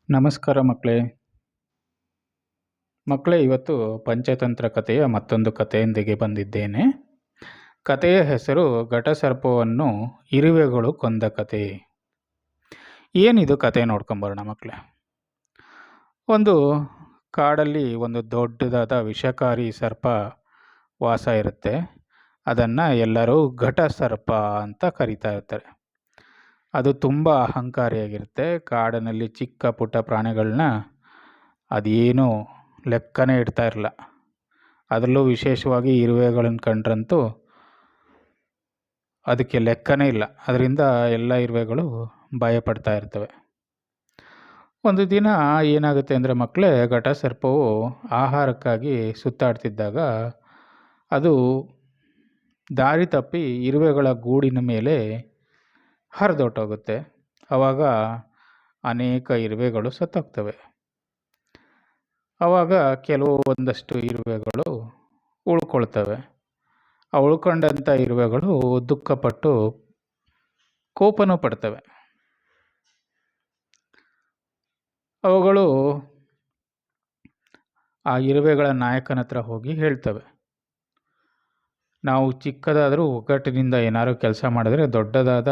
ನಮಸ್ಕಾರ ಮಕ್ಕಳೇ. ಇವತ್ತು ಪಂಚತಂತ್ರ ಕಥೆಯ ಮತ್ತೊಂದು ಕಥೆಯೊಂದಿಗೆ ಬಂದಿದ್ದೇನೆ. ಕಥೆಯ ಹೆಸರು ಘಟಸರ್ಪವನ್ನು ಇರುವೆಗಳು ಕೊಂದ ಕಥೆ. ಏನಿದು ಕಥೆ ನೋಡ್ಕೊಂಬರೋಣ ಮಕ್ಕಳೇ. ಒಂದು ಕಾಡಲ್ಲಿ ಒಂದು ದೊಡ್ಡದಾದ ವಿಷಕಾರಿ ಸರ್ಪ ವಾಸ ಇರುತ್ತೆ. ಅದನ್ನು ಎಲ್ಲರೂ ಘಟಸರ್ಪ ಅಂತ ಕರೀತಾ ಇರ್ತಾರೆ. ಅದು ತುಂಬ ಅಹಂಕಾರಿಯಾಗಿರುತ್ತೆ. ಕಾಡಿನಲ್ಲಿ ಚಿಕ್ಕ ಪುಟ್ಟ ಪ್ರಾಣಿಗಳನ್ನ ಅದೇನೂ ಲೆಕ್ಕನೇ ಇಡ್ತಾ ಇರಲ್ಲ. ಅದರಲ್ಲೂ ವಿಶೇಷವಾಗಿ ಇರುವೆಗಳನ್ನು ಕಂಡ್ರಂತೂ ಅದಕ್ಕೆ ಲೆಕ್ಕನೇ ಇಲ್ಲ. ಅದರಿಂದ ಎಲ್ಲ ಇರುವೆಗಳು ಭಯಪಡ್ತಾ ಇರ್ತವೆ. ಒಂದು ದಿನ ಏನಾಗುತ್ತೆ ಅಂದರೆ ಮಕ್ಕಳೇ, ಘಟಸರ್ಪವು ಆಹಾರಕ್ಕಾಗಿ ಸುತ್ತಾಡ್ತಿದ್ದಾಗ ಅದು ದಾರಿ ತಪ್ಪಿ ಇರುವೆಗಳ ಗೂಡಿನ ಮೇಲೆ ಹರಿದೊಟ್ಟೋಗುತ್ತೆ. ಆವಾಗ ಅನೇಕ ಇರುವೆಗಳು ಸತ್ತೋಗ್ತವೆ. ಆವಾಗ ಒಂದಷ್ಟು ಇರುವೆಗಳು ಉಳ್ಕೊಳ್ತವೆ. ಆ ಉಳ್ಕೊಂಡಂಥ ಇರುವೆಗಳು ದುಃಖಪಟ್ಟು ಕೋಪನೂ ಪಡ್ತವೆ. ಅವುಗಳು ಆ ಇರುವೆಗಳ ನಾಯಕನ ಹತ್ರ ಹೋಗಿ ಹೇಳ್ತವೆ, ನಾವು ಚಿಕ್ಕದಾದರೂ ಒಗ್ಗಟ್ಟಿನಿಂದ ಏನಾದರೂ ಕೆಲಸ ಮಾಡಿದ್ರೆ ದೊಡ್ಡದಾದ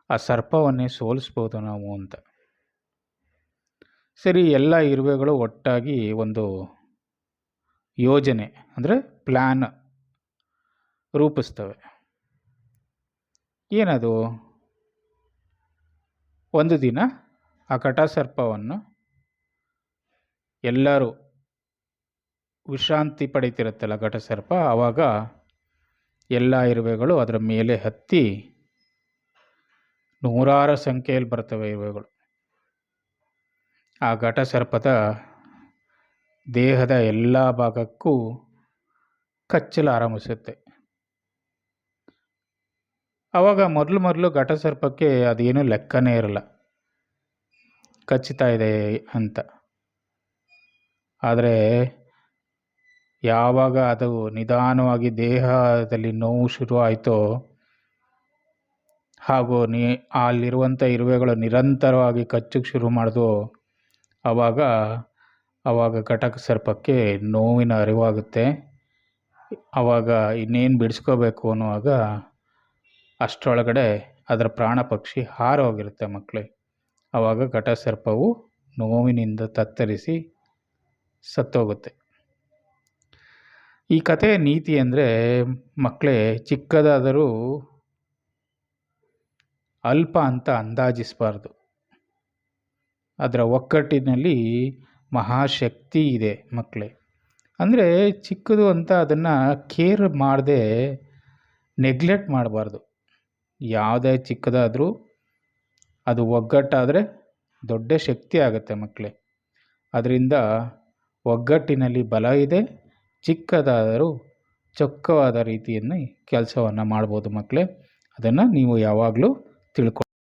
ಆ ಸರ್ಪವನ್ನೇ ಸೋಲಿಸ್ಬೋದು ನಾವು ಅಂತ. ಸರಿ, ಎಲ್ಲ ಇರುವೆಗಳು ಒಟ್ಟಾಗಿ ಒಂದು ಯೋಜನೆ ಅಂದರೆ ಪ್ಲ್ಯಾನ್ ರೂಪಿಸ್ತವೆ. ಏನದು? ಒಂದು ದಿನ ಆ ಘಟಸರ್ಪವನ್ನು ಎಲ್ಲರೂ ವಿಶ್ರಾಂತಿ ಪಡೀತಿರುತ್ತಲ್ಲ ಘಟಸರ್ಪ, ಆವಾಗ ಎಲ್ಲ ಇರುವೆಗಳು ಅದರ ಮೇಲೆ ಹತ್ತಿ ನೂರಾರು ಸಂಖ್ಯೆಯಲ್ಲಿ ಬರ್ತವೆ ಇರುವೆಗಳು. ಆ ಘಟಸರ್ಪದ ದೇಹದ ಎಲ್ಲ ಭಾಗಕ್ಕೂ ಕಚ್ಚಲು ಆರಂಭಿಸುತ್ತೆ. ಆವಾಗ ಮೊದಲು ಘಟಸರ್ಪಕ್ಕೆ ಅದೇನೂ ಲೆಕ್ಕನೇ ಇರಲ್ಲ, ಕಚ್ಚುತ್ತಾ ಇದೆ ಅಂತ. ಆದರೆ ಯಾವಾಗ ಅದು ನಿಧಾನವಾಗಿ ದೇಹದಲ್ಲಿ ನೋವು ಶುರು ಆಯಿತೋ ಹಾಗೂ ಅಲ್ಲಿರುವಂಥ ಇರುವೆಗಳು ನಿರಂತರವಾಗಿ ಕಚ್ಚಕ್ಕೆ ಶುರು ಮಾಡಿದ್ವು, ಆವಾಗ ಘಟಸರ್ಪಕ್ಕೆ ನೋವಿನ ಅರಿವಾಗುತ್ತೆ. ಆವಾಗ ಇನ್ನೇನು ಬಿಡಿಸ್ಕೋಬೇಕು ಅನ್ನುವಾಗ ಅಷ್ಟರೊಳಗಡೆ ಅದರ ಪ್ರಾಣ ಪಕ್ಷಿ ಹಾರೋಗಿರುತ್ತೆ ಮಕ್ಕಳೇ. ಆವಾಗ ಘಟಸರ್ಪವು ನೋವಿನಿಂದ ತತ್ತರಿಸಿ ಸತ್ತೋಗುತ್ತೆ. ಈ ಕಥೆಯ ನೀತಿ ಅಂದರೆ ಮಕ್ಕಳೇ, ಚಿಕ್ಕದಾದರೂ ಅಲ್ಪ ಅಂತ ಅಂದಾಜಿಸಬಾರ್ದು. ಅದರ ಒಕ್ಕಟ್ಟಿನಲ್ಲಿ ಮಹಾಶಕ್ತಿ ಇದೆ ಮಕ್ಕಳೇ. ಅಂದರೆ ಚಿಕ್ಕದು ಅಂತ ಅದನ್ನು ಕೇರ್ ಮಾಡದೆ ನೆಗ್ಲೆಕ್ಟ್ ಮಾಡಬಾರ್ದು. ಯಾವುದೇ ಚಿಕ್ಕದಾದರೂ ಅದು ಒಗ್ಗಟ್ಟಾದರೆ ದೊಡ್ಡ ಶಕ್ತಿ ಆಗುತ್ತೆ ಮಕ್ಕಳೇ. ಅದರಿಂದ ಒಗ್ಗಟ್ಟಿನಲ್ಲಿ ಬಲ ಇದೆ. ಚಿಕ್ಕದಾದರೂ ಚೊಕ್ಕವಾದ ರೀತಿಯಲ್ಲಿ ಕೆಲಸವನ್ನು ಮಾಡ್ಬೋದು ಮಕ್ಕಳೇ. ಅದನ್ನು ನೀವು ಯಾವಾಗಲೂ ತಿಳ್ಕೊ